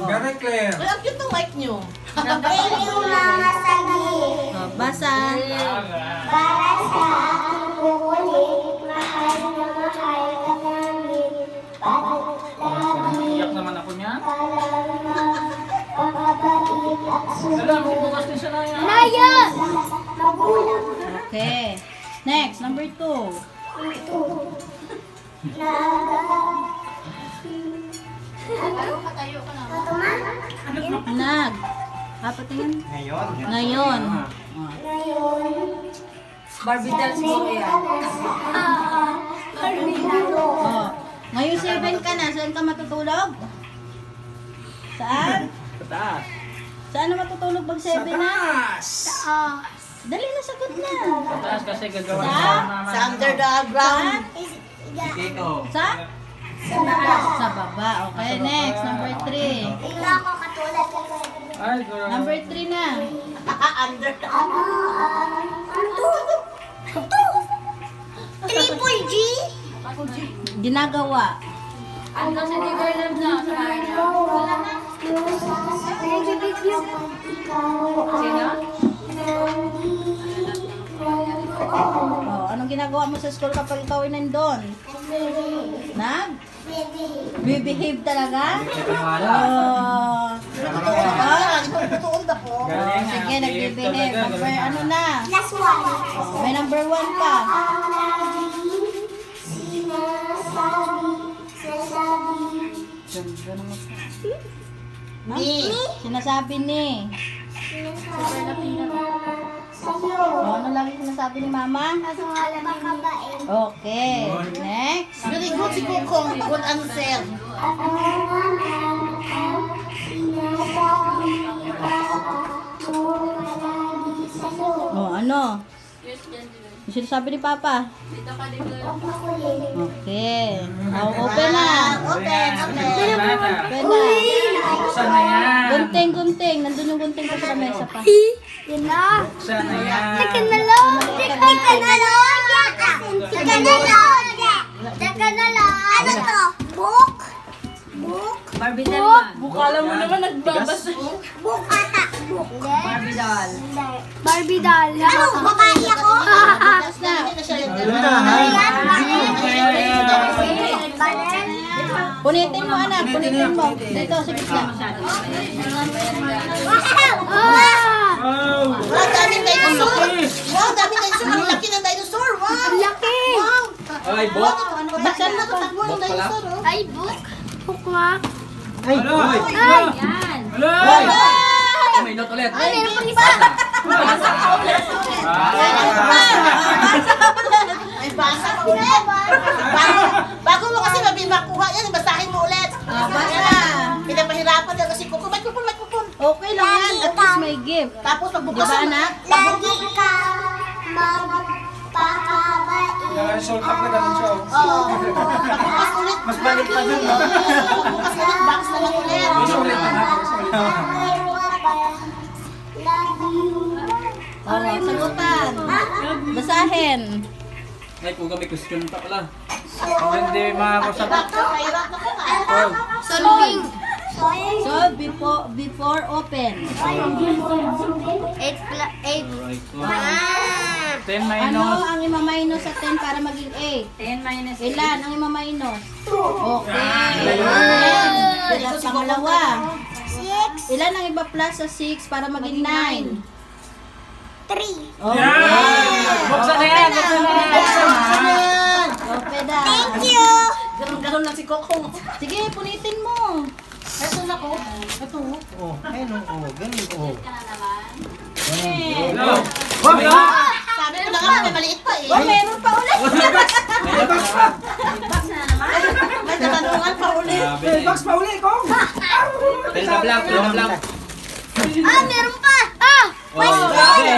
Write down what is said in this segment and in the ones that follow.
Very clear. Ay, ang cute ng mic nyo. Thank you, Mama Sagi. Basa. Para sa aking kukulit, mahal na mahal ka namin. Iyak naman ako niya. Pagkabait at Alam, bukas din siya na yan. Naya! Magulang Okay. Next, number 2. ito. Nag. Patingin. Ngayon. Ngayon. Ngayon, Barbie dolls mo yan. Oh. Ngayon 7 ka na. Saan ka matutulog? Saan? Pataas. Saan na matutulog pag 7 na? Dali na, sagot na. Pataas kasi gagawa Sa? niya naman. Sa under the ground. Ikaw. Sa? Sa baba. Okay, next. Number 3. tingnan ako katulad ng Ay, girl. Number 3 na. Under the Triple G? Ginagawa. Ano sa Neverland na? Sa bahay na? Wala na. Sino? Oh, anong ginagawa mo sa school kapag ikaw ay nandun? Nag? Bibehave talaga? Oh. Tuon ba ko? Oh, sige, nag-behave. Number ano na? Last one. Oh, may number 1 ka. Ni. Sinasabi ni. Oh, ano lagi sinasabi ni mama? Okay. Next. Very good si Kukong. Good answer. Oh, ano? Yung sinasabi ni papa? Okay. Oh, open na. Open, open. Open na. Buksan na yan. Gunting, gunting. Nandun yung gunting ko sa mesa pa. Yan na. Buksan na yan. Teka na lang. Teka na lang. Teka na lang. Teka na lang. Ano to? Book? Book? Barbie doll yan. Bukala mo naman nagbabasa. Book ata. Book. Barbie doll. Barbie doll. Ano? Babae ako? Last na. Punitin mo anak. Punitin mo. Dito, sa gitna. Wow! Wow, daming dinosaur. Wow, daming dinosaur. Ang laki ng dinosaur. Wow. Laki. Wow. Ay, bok! Baksan na tatakbo ng dinosaur. Oh. Ay, book. Book nga. Hello! Ay. Hello! May note ulit. Ay, meron pang isa. Ay, basa pa ulit. Bago mo kasi makuha yan, basahin mo ulit. Basa. Pinapahirapan din kasi Kuko. Microphone. Okay lang yan. At least may gift. Tapos magbukas. Diba, anak? Lagi ka magpapabait. Naka-result up na ganun siya. Oo. Magbukas ulit. Mas balik pa dun, no? Magbukas ulit. Box na lang ulit. Ulit na. Love you. Oh, sagutan. Basahin. Ay, kuga may question pa pala. Kung hindi makakusap. Mahirap na ka. Solving. So, before open. 8 Alright. 10 Ano minus. ang imaminus sa 10 para maging 8? 10 minus Ilan ang imaminus? Okay. Ayan. Ilan pangalawa? 6. Ilan ang iba plus sa 6 para maging 9? 3. Okay. Buksan na yan! Buksan na yan! Okay na. Thank you. Ganun lang si Kokong. Sige, punitin mo. Ito na ko. Ito. Oh, ayun oh, ganun oh. Hello! Wag na! Sabi ko na nga, may maliit pa eh. Oh, meron pa ulit. May katanungan pa ulit. Eh, box pa uli ko. Fill the blank, fill the blank. Ah, meron pa. Ah. Oh, grabe.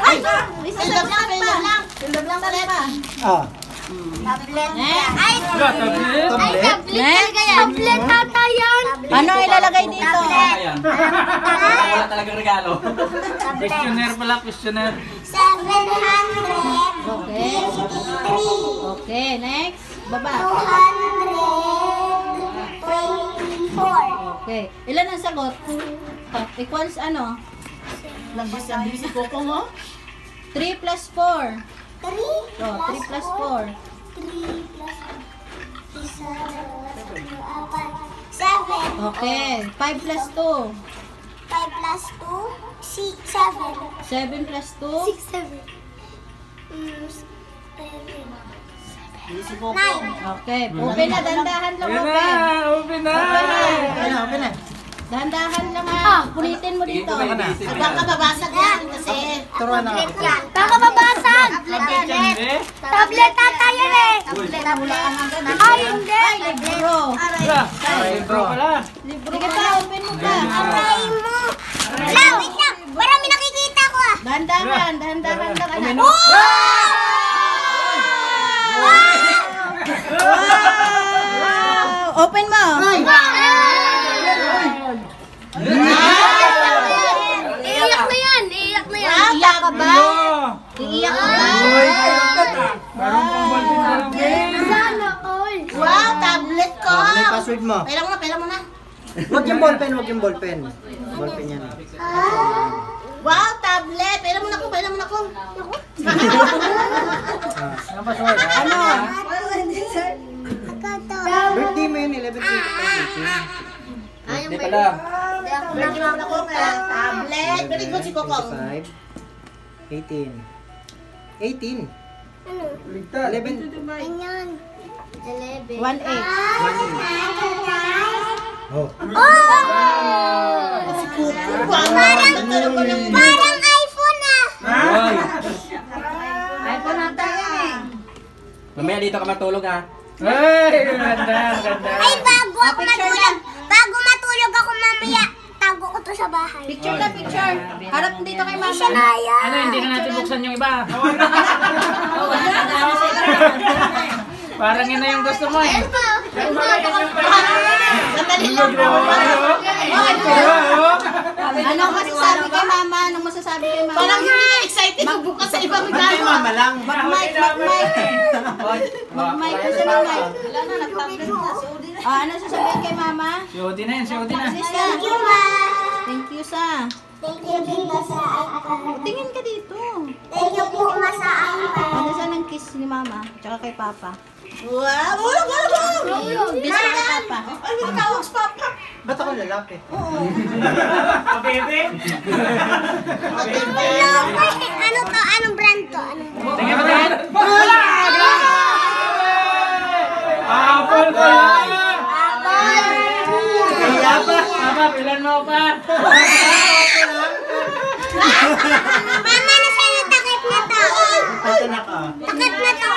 Ay, isa lang pa. Silab lang pa. Ah. Tablet. Next. Ay, Tablet? ay, tablet Next. talaga yan. Tablet ata yan. Ano ilalagay dito? Ayan. Wala talagang regalo. Questionnaire pala, questionnaire. 700. Okay. Okay, next. Baba. 220. 4. Okay. Ilan ang sagot? Equals ano? Labas ang bilis si Coco mo. 3 plus 4. 3 Oh, 3 plus 4. 3 plus 7. Okay. 5 plus 2. 5 plus 2, 7. 7 plus 2. 6, 7. 9. Okay. Open na. Dandahan lang. Ayan Open. na, open na. Open na. Dandahan lang ha. Punitin mo dito. At baka babasag yan kasi. Turuan na ako. Baka mabasag. Tablet ata yan eh. Ay, hindi. Ay, libro. Intro pala. Libro ka na. Open mo pa. Aray mo. Lang, wait lang. Marami nakikita ko ah. Dahan-dahan. Dahan-dahan lang. Anak. Wow! Open mo. Iiyak na yan. Iiyak na yan. Iiyak ka ba? Oh. Iiyak ka ba? Uy, parang pang din na lang. Sana all. Wow, tablet ko. Ano yung password mo? Pera mo na. Huwag yung ballpen, huwag yung ballpen. Ballpen yan. Wow, tablet. Pera mo na ko. Ano password? Ano? Birthday mo yun, 11/8. Hindi pala. Pera mo na ko. Tablet. Very good si Coco. 25, 18. 18. Ano? 11. Ganyan. 11. 1-8. Oh. Si Coco. Parang iPhone ah. Hoy. iPhone nata yan eh. Mamaya dito ka matulog ha. Ay, ganda, ganda. Ay, bago ako matulog. Bago matulog ako mamaya. Tago ko to sa bahay. Picture na picture. Harap dito kay mama. Sanaya. Ano, hindi na natin buksan yung iba. Parang yun na yung gusto mo eh. Sandali lang. Anong masasabi kay mama? Anong masasabi kay mama? Parang hindi na excited magbukas sa ibang regalo. lang. Mag-mic. Mag-mic. Kasi ng mic. Wala na, nag-tablet na. Ano sasabihin kay mama? Si Odi na yun, si Odi na. Sisa. Thank you, ma. Thank you sa. Thank you din sa iPad. Tingin ka dito. Thank you po, ma, sa iPad. Ano saan ang kiss ni mama? Tsaka kay papa. Wow, wow. Kiss ka kay papa. Ay, may tawag sa papa. Ba't ako lalaki? Ano to? Anong brand to? Anong brand? Tingnan mo din. Apple pa yan. Kaya pa. Papa, pilan mo pa. Mama, nasa yung takip na to? Ito na ka. Takip na to.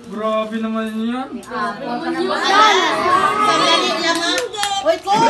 Grabe naman yan. Sandali lang ha. Uy, Coco.